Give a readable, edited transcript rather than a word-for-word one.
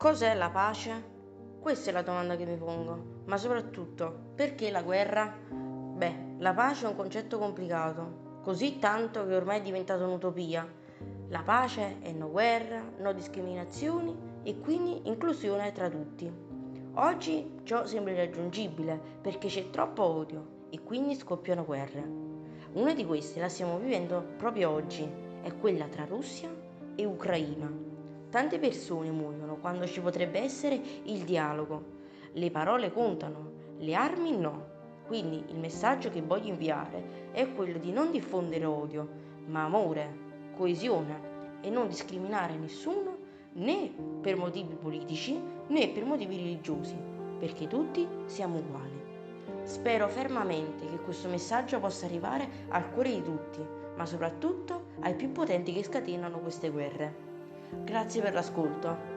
Cos'è la pace? Questa è la domanda che mi pongo, ma soprattutto, perché la guerra? Beh, la pace è un concetto complicato, così tanto che ormai è diventato un'utopia. La pace è no guerra, no discriminazioni e quindi inclusione tra tutti. Oggi ciò sembra irraggiungibile perché c'è troppo odio e quindi scoppiano guerre. Una di queste la stiamo vivendo proprio oggi, è quella tra Russia e Ucraina. Tante persone muoiono quando ci potrebbe essere il dialogo. Le parole contano, le armi no. Quindi il messaggio che voglio inviare è quello di non diffondere odio, ma amore, coesione e non discriminare nessuno né per motivi politici né per motivi religiosi, perché tutti siamo uguali. Spero fermamente che questo messaggio possa arrivare al cuore di tutti, ma soprattutto ai più potenti che scatenano queste guerre. Grazie per l'ascolto.